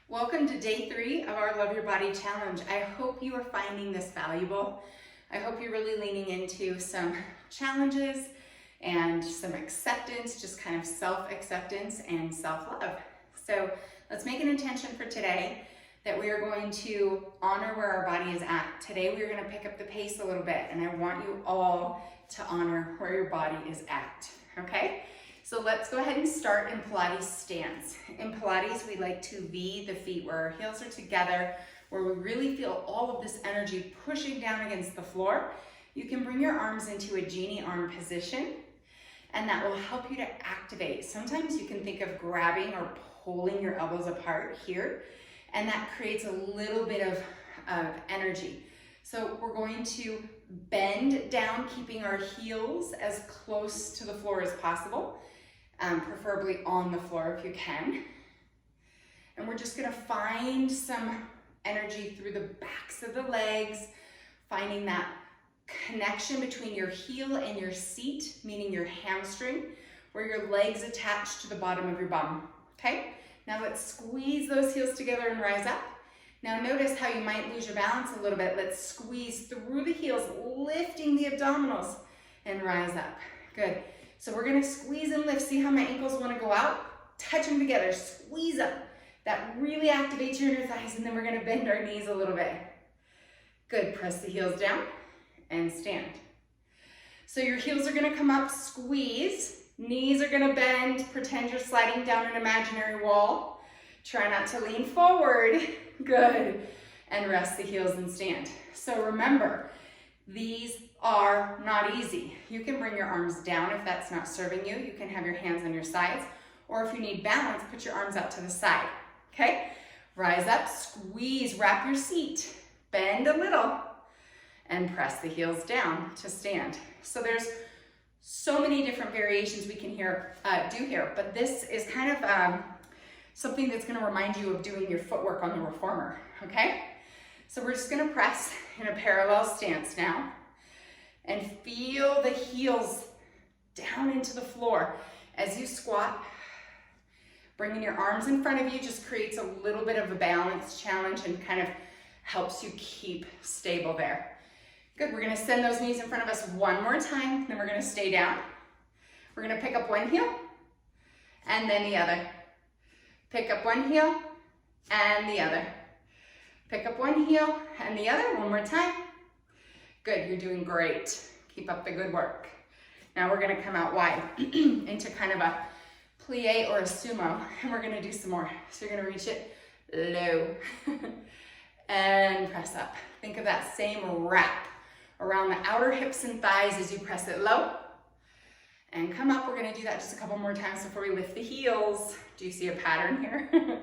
Welcome to day 3 of our Love Your Body Challenge. I hope you are finding this valuable. I hope you're really leaning into some challenges and some acceptance, just kind of self-acceptance and self-love. So let's make an intention for today that we are going to honor where our body is at. Today we are going to pick up the pace a little bit, and I want you all to honor where your body is at, okay? So let's go ahead and start in Pilates stance. In Pilates, we like to V the feet where our heels are together, where we really feel all of this energy pushing down against the floor. You can bring your arms into a genie arm position, and that will help you to activate. Sometimes you can think of grabbing or pulling your elbows apart here, and that creates a little bit of energy. So we're going to bend down, keeping our heels as close to the floor as possible. Preferably on the floor if you can. And we're just gonna find some energy through the backs of the legs, finding that connection between your heel and your seat, meaning your hamstring, where your legs attach to the bottom of your bum, okay? Now let's squeeze those heels together and rise up. Now notice how you might lose your balance a little bit. Let's squeeze through the heels, lifting the abdominals, and rise up. Good. So we're gonna squeeze and lift. See how my ankles wanna go out? Touch them together, squeeze up. That really activates your inner thighs, and then we're gonna bend our knees a little bit. Good, press the heels down and stand. So your heels are gonna come up, squeeze. Knees are gonna bend, pretend you're sliding down an imaginary wall. Try not to lean forward, good. And rest the heels and stand. So remember, these are not easy. You can bring your arms down if that's not serving you. You can have your hands on your sides, or if you need balance, put your arms out to the side, okay? Rise up, squeeze, wrap your seat, bend a little, and press the heels down to stand. So there's so many different variations we can do here, but this is kind of something that's gonna remind you of doing your footwork on the reformer, okay? So we're just gonna press in a parallel stance now and feel the heels down into the floor. As you squat, bringing your arms in front of you just creates a little bit of a balance challenge and kind of helps you keep stable there. Good, we're gonna send those knees in front of us one more time, then we're gonna stay down. We're gonna pick up one heel and then the other. Pick up one heel and the other. Pick up one heel and the other, one more time. Good, you're doing great. Keep up the good work. Now we're gonna come out wide into kind of a plie or a sumo, and we're gonna do some more. So you're gonna reach it low and press up. Think of that same wrap around the outer hips and thighs as you press it low. And come up, we're gonna do that just a couple more times before we lift the heels. Do you see a pattern here?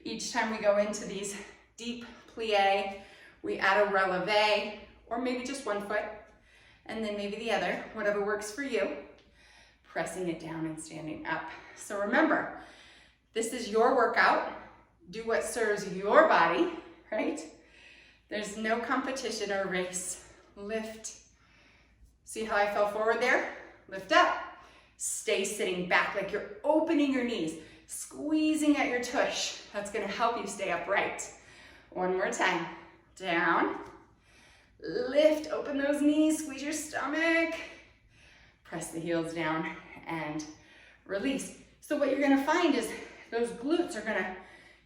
Each time we go into these deep plie, we add a releve, or maybe just one foot, and then maybe the other, whatever works for you, pressing it down and standing up. So remember, this is your workout. Do what serves your body, right? There's no competition or race. Lift. See how I fell forward there? Lift up. Stay sitting back like you're opening your knees, squeezing at your tush. That's gonna help you stay upright. One more time. Down. Lift, open those knees, squeeze your stomach. Press the heels down and release. So what you're gonna find is those glutes are gonna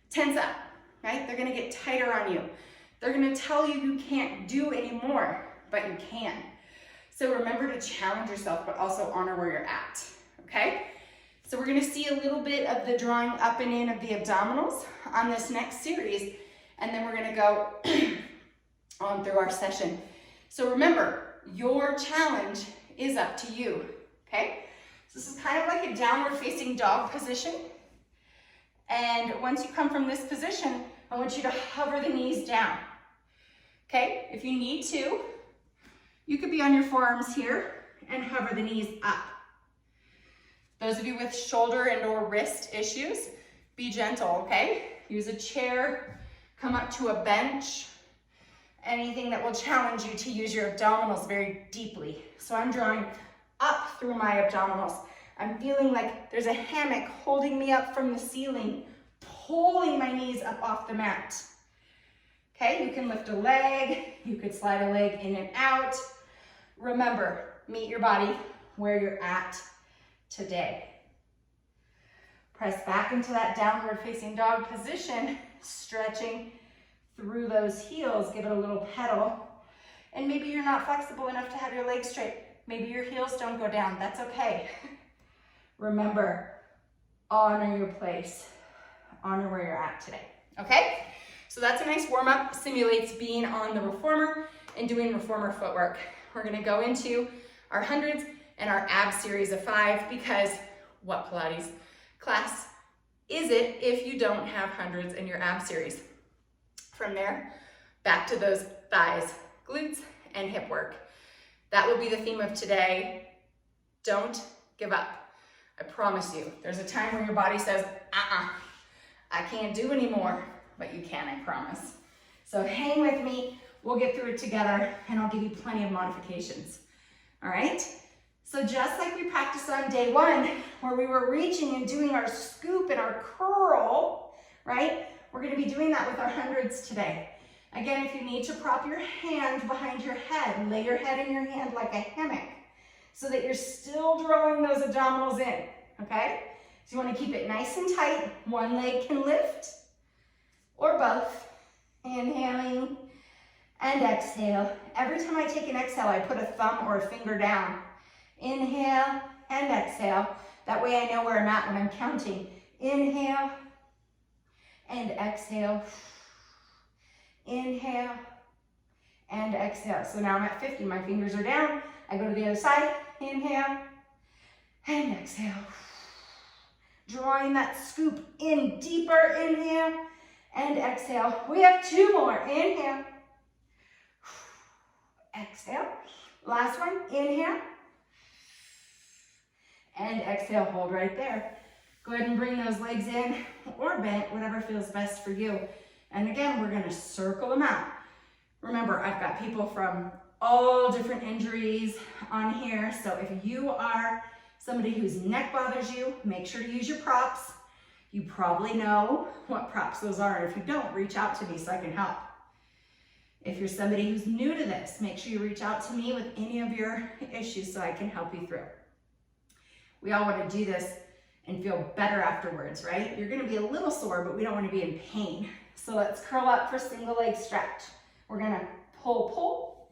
tense up, right? They're gonna get tighter on you. They're gonna tell you you can't do anymore, but you can. So remember to challenge yourself, but also honor where you're at, okay? So we're gonna see a little bit of the drawing up and in of the abdominals on this next series, and then we're gonna go on through our session. So remember, your challenge is up to you, okay? So this is kind of like a downward facing dog position. And once you come from this position, I want you to hover the knees down, okay? If you need to, you could be on your forearms here and hover the knees up. Those of you with shoulder and or wrist issues, be gentle, okay? Use a chair, come up to a bench, anything that will challenge you to use your abdominals very deeply. So I'm drawing up through my abdominals. I'm feeling like there's a hammock holding me up from the ceiling, pulling my knees up off the mat. Okay, you can lift a leg, you could slide a leg in and out. Remember, meet your body where you're at today. Press back into that downward facing dog position, stretching through those heels. Give it a little pedal. And maybe you're not flexible enough to have your legs straight. Maybe your heels don't go down. That's okay. Remember, honor your place. Honor where you're at today. Okay? So that's a nice warm-up. Simulates being on the reformer and doing reformer footwork. We're going to go into our hundreds and our abs series of 5, because what Pilates class is it if you don't have hundreds in your ab series? From there, back to those thighs, glutes, and hip work. That will be the theme of today. Don't give up. I promise you, there's a time where your body says, I can't do anymore, but you can, I promise. So hang with me, we'll get through it together, and I'll give you plenty of modifications. All right? So just like we practiced on day 1, where we were reaching and doing our scoop and our curl, right? We're gonna be doing that with our hundreds today. Again, if you need to prop your hand behind your head, lay your head in your hand like a hammock so that you're still drawing those abdominals in, okay? So you wanna keep it nice and tight. One leg can lift or both. Inhaling and exhale. Every time I take an exhale, I put a thumb or a finger down. Inhale and exhale. That way I know where I'm at when I'm counting. Inhale and exhale. Inhale and exhale. So now I'm at 50. My fingers are down. I go to the other side. Inhale and exhale. Drawing that scoop in deeper. Inhale and exhale. We have 2 more. Inhale. Exhale. Last one. Inhale. And exhale. Hold right there. Go ahead and bring those legs in or bent, whatever feels best for you. And again, we're going to circle them out. Remember, I've got people from all different injuries on here. So if you are somebody whose neck bothers you, make sure to use your props. You probably know what props those are. And if you don't, reach out to me so I can help. If you're somebody who's new to this, make sure you reach out to me with any of your issues so I can help you through. We all want to do this and feel better afterwards, right? You're going to be a little sore, but we don't want to be in pain. So let's curl up for single leg stretch. We're going to pull, pull,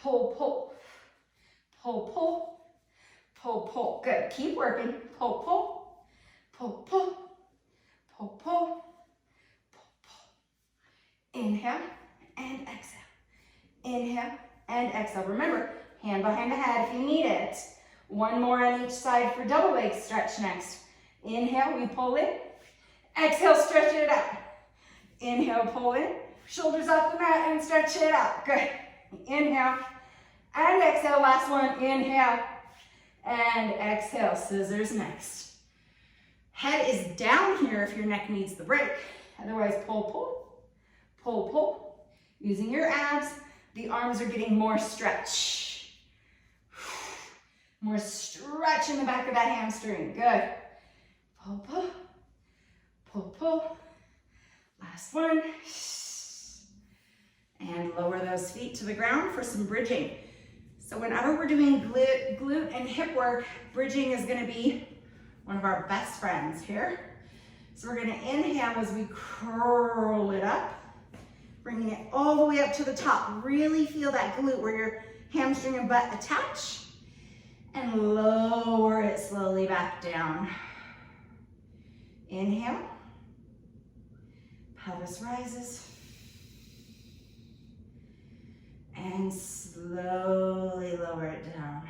pull, pull, pull, pull, pull, pull. Good. Keep working. Pull, pull, pull, pull, pull, pull, pull, pull. Inhale and exhale. Inhale and exhale. Remember, hand behind the head if you need it. 1 more on each side for double leg stretch next. Inhale, we pull in. Exhale, stretch it out. Inhale, pull in. Shoulders off the mat and stretch it out. Good. Inhale and exhale. Last one. Inhale and exhale. Scissors next. Head is down here if your neck needs the break. Otherwise, pull, pull, pull, pull. Using your abs, the arms are getting more stretch. More stretch in the back of that hamstring. Good. Pull, pull, pull, pull. Last one. And lower those feet to the ground for some bridging. So whenever we're doing glute and hip work, bridging is going to be one of our best friends here. So we're going to inhale as we curl it up, bringing it all the way up to the top. Really feel that glute where your hamstring and butt attach. And lower it slowly back down. Inhale. Pelvis rises. And slowly lower it down.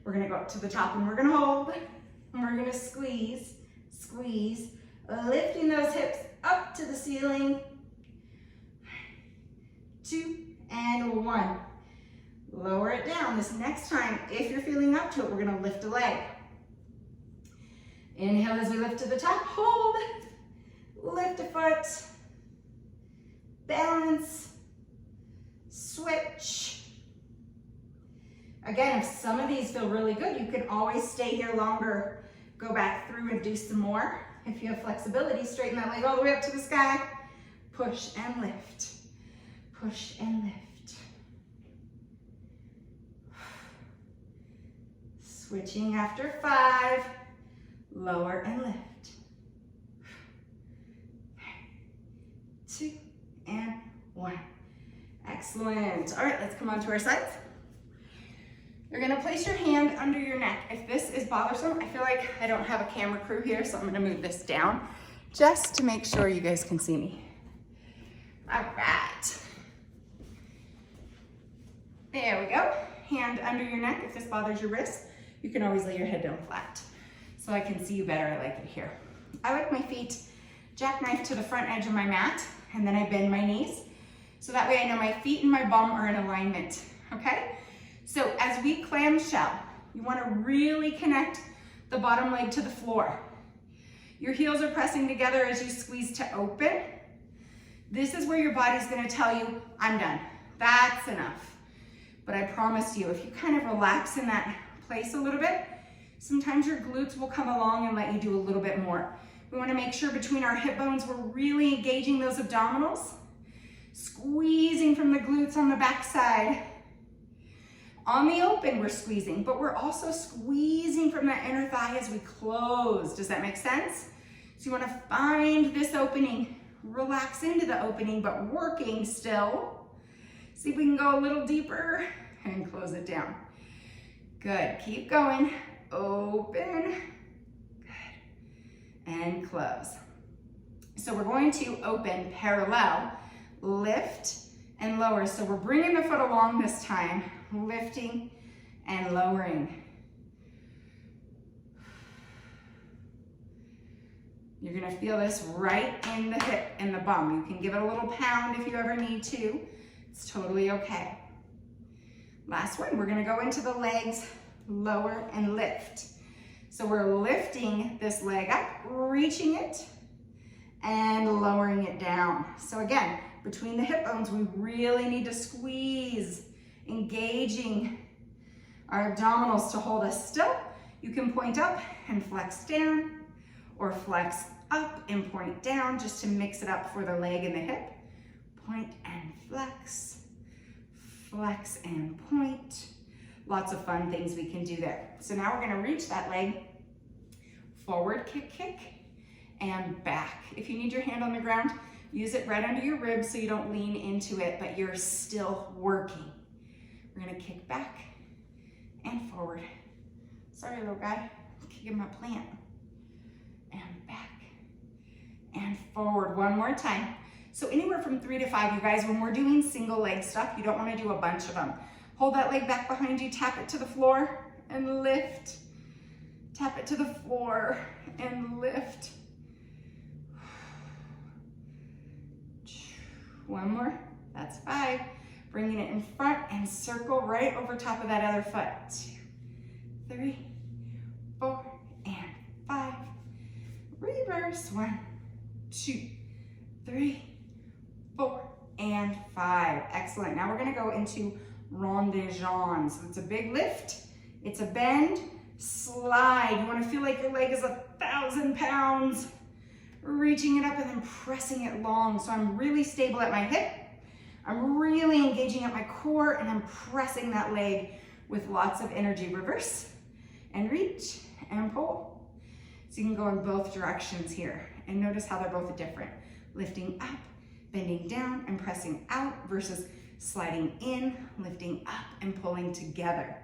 We're going to go up to the top and we're going to hold. And we're going to squeeze, squeeze, lifting those hips up to the ceiling. 2 and 1. Lower it down. This next time, if you're feeling up to it, we're going to lift a leg. Inhale as we lift to the top. Hold. Lift a foot. Balance. Switch. Again, if some of these feel really good, you can always stay here longer. Go back through and do some more. If you have flexibility, straighten that leg all the way up to the sky. Push and lift. Push and lift. Switching after 5. Lower and lift. 2 and 1. Excellent. All right, let's come on to our sides. You're gonna place your hand under your neck. If this is bothersome, I feel like I don't have a camera crew here, so I'm gonna move this down just to make sure you guys can see me. All right. There we go. Hand under your neck. If this bothers your wrist, you can always lay your head down flat so I can see you better. I like it here. I like my feet jackknife to the front edge of my mat, and then I bend my knees. So that way I know my feet and my bum are in alignment, okay? So as we clamshell, you wanna really connect the bottom leg to the floor. Your heels are pressing together as you squeeze to open. This is where your body's gonna tell you, I'm done, that's enough. But I promise you, if you kind of relax in that place a little bit, sometimes your glutes will come along and let you do a little bit more. We wanna make sure between our hip bones, we're really engaging those abdominals, squeezing from the glutes on the back side. On the open, we're squeezing, but we're also squeezing from that inner thigh as we close. Does that make sense? So you wanna find this opening, relax into the opening, but working still. See if we can go a little deeper and close it down. Good, keep going. Open, good, and close. So we're going to open parallel, lift and lower. So we're bringing the foot along this time, lifting and lowering. You're gonna feel this right in the hip and the bum. You can give it a little pound if you ever need to. It's totally okay. Last one, we're gonna go into the legs, lower and lift. So we're lifting this leg up, reaching it, and lowering it down. So again, between the hip bones, we really need to squeeze, engaging our abdominals to hold us still. You can point up and flex down, or flex up and point down just to mix it up for the leg and the hip. Point and flex, flex and point. Lots of fun things we can do there. So now we're gonna reach that leg, forward kick, kick, and back. If you need your hand on the ground, use it right under your ribs so you don't lean into it, but you're still working. We're gonna kick back and forward. Sorry, little guy, kicking my plant. And back and forward. One more time. So anywhere from 3 to 5, you guys, when we're doing single leg stuff, you don't wanna do a bunch of them. Hold that leg back behind you, tap it to the floor and lift. Tap it to the floor and lift. One more, that's 5. Bringing it in front and circle right over top of that other foot. 2, 3, 4, and 5. Reverse, 1, 2, 3, 4, and 5. Excellent. Now we're gonna go into rond de jambes. So it's a big lift, it's a bend, slide. You wanna feel like your leg is 1,000 pounds. Reaching it up and then pressing it long. So I'm really stable at my hip. I'm really engaging at my core and I'm pressing that leg with lots of energy. Reverse and reach and pull. So you can go in both directions here and notice how they're both different. Lifting up, bending down and pressing out versus sliding in, lifting up and pulling together.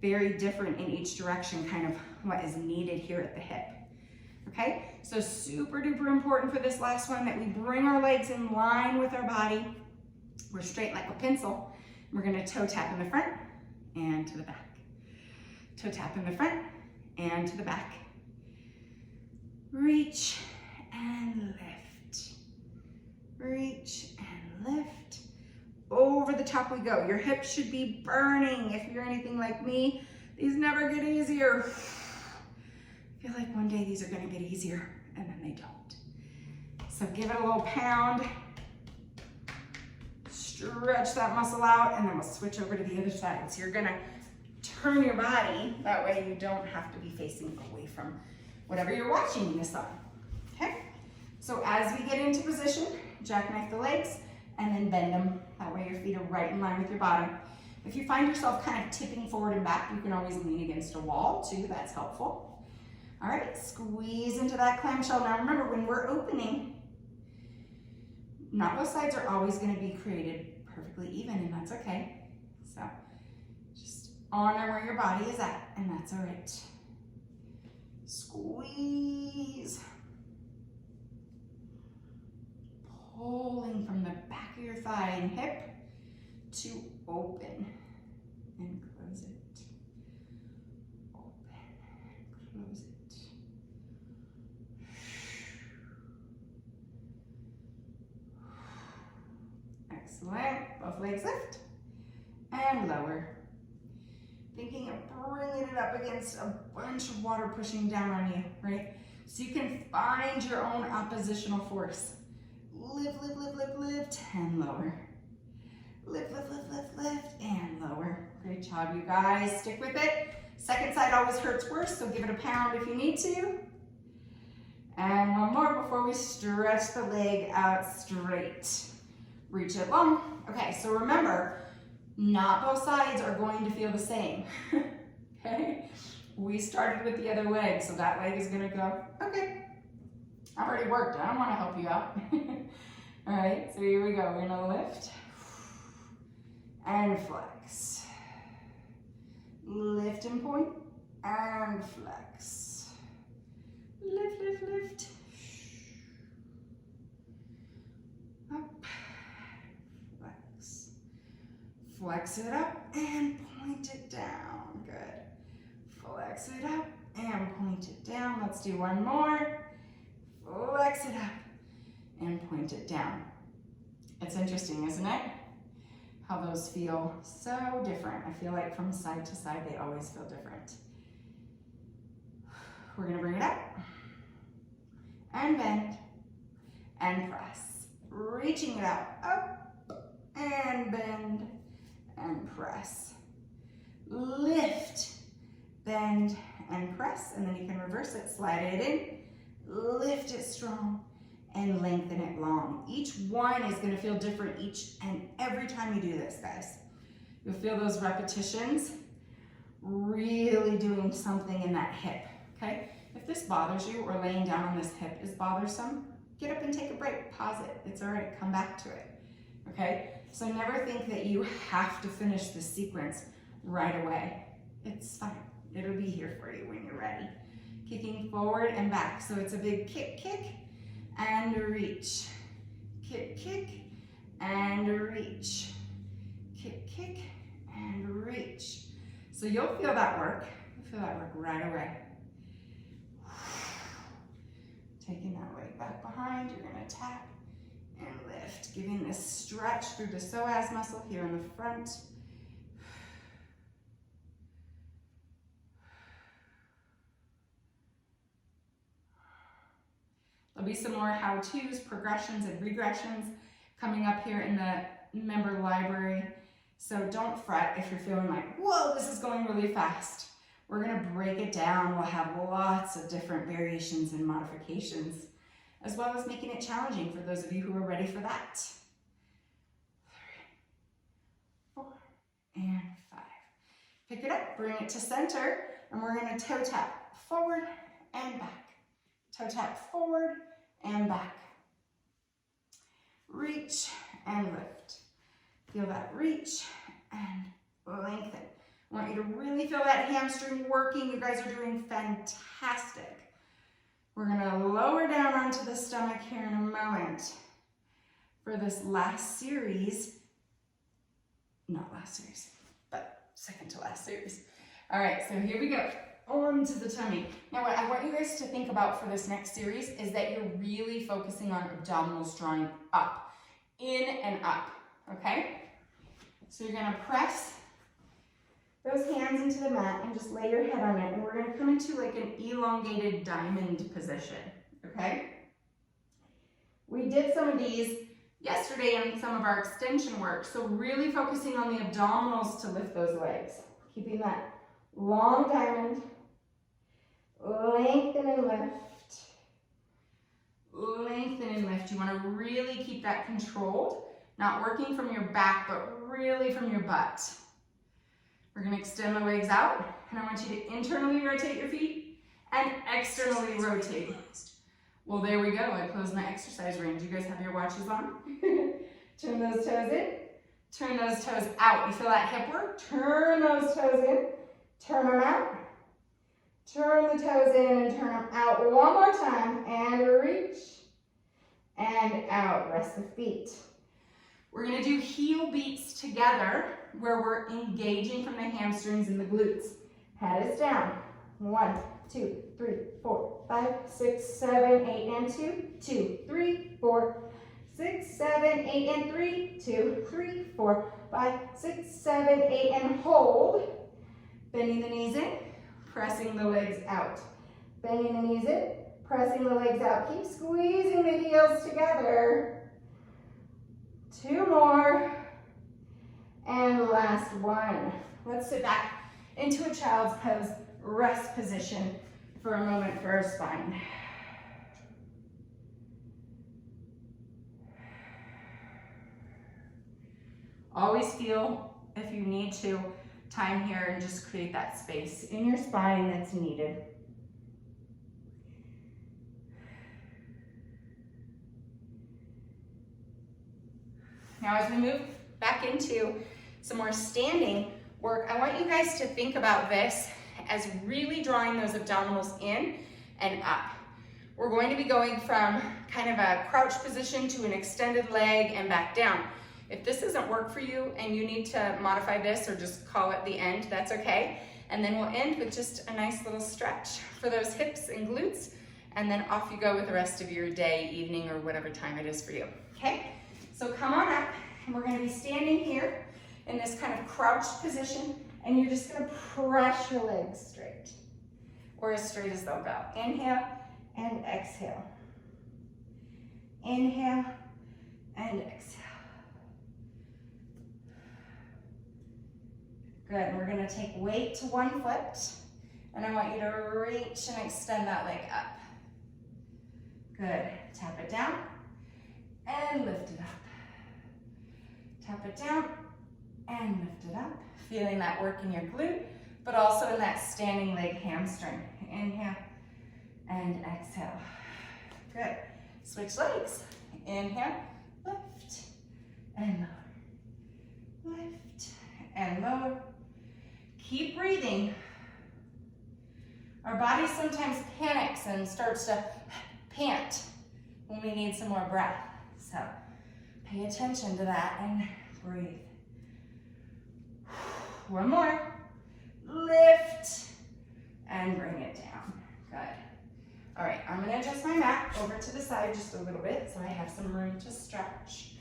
Very different in each direction, kind of what is needed here at the hip. Okay, so super duper important for this last one that we bring our legs in line with our body. We're straight like a pencil. We're gonna toe tap in the front and to the back. Toe tap in the front and to the back. Reach and lift. Reach and lift. Over the top we go. Your hips should be burning. If you're anything like me, these never get easier. I feel like one day these are gonna get easier and then they don't. So give it a little pound. Stretch that muscle out and then we'll switch over to the other side. So you're gonna turn your body, that way you don't have to be facing away from whatever you're watching this on. So as we get into position, jackknife the legs and then bend them. That way your feet are right in line with your bottom. If you find yourself kind of tipping forward and back, you can always lean against a wall too, that's helpful. All right, squeeze into that clamshell. Now remember, when we're opening, not both sides are always going to be created perfectly even, and that's okay. So just honor where your body is at, and that's all right. Squeeze. Pulling from the back of your thigh and hip to open and close it. Open and close it. Excellent. Both legs lift and lower. Thinking of bringing it up against a bunch of water pushing down on you, right? So you can find your own oppositional force. Lift, lift, lift, lift, lift, and lower. Lift, lift, lift, lift, lift, and lower. Great job, you guys. Stick with it. Second side always hurts worse, so give it a pound if you need to. And one more before we stretch the leg out straight. Reach it long. Okay, so remember, not both sides are going to feel the same. Okay? We started with the other leg, so that leg is gonna go, okay, I've already worked, I don't wanna help you out. All right, so here we go. We're gonna lift and flex. Lift and point and flex. Lift, lift, lift. Up, flex. Flex it up and point it down. Good. Flex it up and point it down. Let's do one more. Flex it up and point it down. It's interesting, isn't it? How those feel so different. I feel like from side to side, they always feel different. We're gonna bring it up and bend and press. Reaching it out, up and bend and press. Lift, bend and press, and then you can reverse it, slide it in, lift it strong, and lengthen it long. Each one is gonna feel different each and every time you do this, guys. You'll feel those repetitions really doing something in that hip, okay? If this bothers you or laying down on this hip is bothersome, get up and take a break, pause it. It's all right, come back to it, okay? So never think that you have to finish this sequence right away. It's fine, it'll be here for you when you're ready. Kicking forward and back, so it's a big kick, kick, and reach. Kick, kick, and reach. Kick, kick, and reach. So you'll feel that work. You'll feel that work right away. Taking that leg back behind, you're gonna tap and lift, giving this stretch through the psoas muscle here in the front. There'll be some more how-tos, progressions, and regressions coming up here in the member library. So don't fret if you're feeling like, whoa, this is going really fast. We're gonna break it down. We'll have lots of different variations and modifications, as well as making it challenging for those of you who are ready for that. 3, 4, and 5. Pick it up, bring it to center, and we're gonna toe tap forward and back. Toe tap forward and back. Reach and lift. Feel that reach and lengthen. I want you to really feel that hamstring working. You guys are doing fantastic. We're gonna lower down onto the stomach here in a moment for this last series. Not last series, but second to last series. All right, so here we go. Onto the tummy. Now what I want you guys to think about for this next series is that you're really focusing on abdominals drawing up, in and up, okay? So you're gonna press those hands into the mat and just lay your head on it, and we're gonna come into like an elongated diamond position, okay? We did some of these yesterday in some of our extension work, so really focusing on the abdominals to lift those legs. Keeping that long diamond, lengthen and lift, lengthen and lift. You want to really keep that controlled, not working from your back, but really from your butt. We're going to extend the legs out, and I want you to internally rotate your feet and externally rotate. Well, there we go. I closed my exercise range. You guys have your watches on? Turn those toes in. Turn those toes out. You feel that hip work? Turn those toes in. Turn them out. Turn the toes in and turn them out one more time. And reach. And out. Rest the feet. We're going to do heel beats together where we're engaging from the hamstrings and the glutes. Head is down. 1, 2, 3, 4, 5, 6, 7, 8, and 2. 2, 3, 4, 6, 7, 8, and 3. 2, 3, 4, 5, 6, 7, 8, and hold. Bending the knees in, pressing the legs out. Bending the knees in, pressing the legs out. Keep squeezing the heels together. 2 more. And last one. Let's sit back into a child's pose, rest position for a moment for our spine. Always feel, if you need to, time here and just create that space in your spine that's needed. Now as we move back into some more standing work, I want you guys to think about this as really drawing those abdominals in and up. We're going to be going from kind of a crouch position to an extended leg and back down. If this doesn't work for you and you need to modify this or just call it the end, that's okay. And then we'll end with just a nice little stretch for those hips and glutes, and then off you go with the rest of your day, evening, or whatever time it is for you, okay? So come on up, and we're gonna be standing here in this kind of crouched position, and you're just gonna press your legs straight, or as straight as they'll go. Inhale and exhale. Inhale and exhale. Good, we're gonna take weight to one foot, and I want you to reach and extend that leg up. Good, tap it down, and lift it up. Tap it down, and lift it up. Feeling that work in your glute, but also in that standing leg hamstring. Inhale, and exhale. Good, switch legs. Inhale, lift, and lower. Lift, and lower. Keep breathing. Our body sometimes panics and starts to pant when we need some more breath. So pay attention to that and breathe. One more. Lift and bring it down. Good. All right, I'm gonna adjust my mat over to the side just a little bit so I have some room to stretch.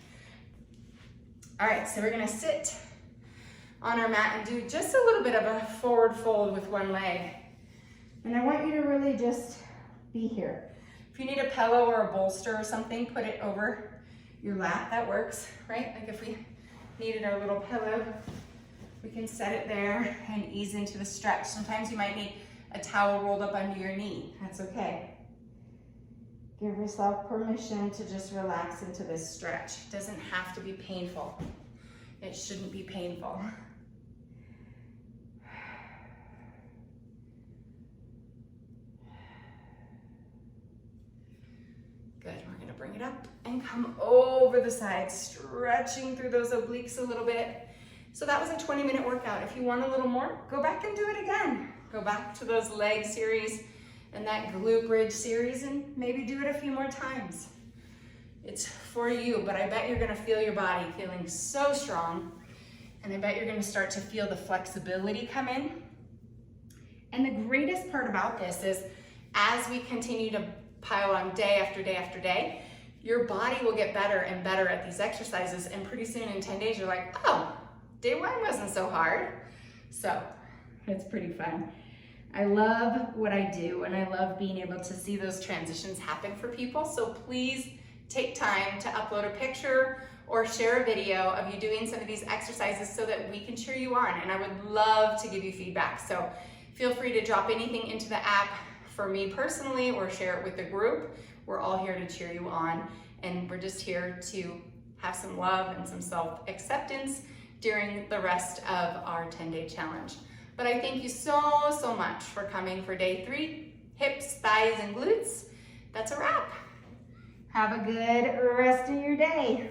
All right, so we're gonna sit on our mat and do just a little bit of a forward fold with one leg. And I want you to really just be here. If you need a pillow or a bolster or something, put it over your lap. That works, right? Like if we needed our little pillow, we can set it there and ease into the stretch. Sometimes you might need a towel rolled up under your knee. That's okay. Give yourself permission to just relax into this stretch. It doesn't have to be painful. It shouldn't be painful. Good, we're gonna bring it up and come over the side, stretching through those obliques a little bit. So that was a 20-minute workout. If you want a little more, go back and do it again. Go back to those leg series and that glute bridge series and maybe do it a few more times. It's for you, but I bet you're gonna feel your body feeling so strong, and I bet you're gonna start to feel the flexibility come in. And the greatest part about this is as we continue to pile on day after day after day, your body will get better and better at these exercises, and pretty soon in 10 days you're like, oh, day one wasn't so hard. So it's pretty fun. I love what I do, and I love being able to see those transitions happen for people. So please take time to upload a picture or share a video of you doing some of these exercises so that we can cheer you on, and I would love to give you feedback. So feel free to drop anything into the app for me personally, or share it with the group, We're all here to cheer you on, and we're just here to have some love and some self-acceptance during the rest of our 10-day challenge. But I thank you so much for coming for day 3, hips, thighs, and glutes. That's a wrap. Have a good rest of your day.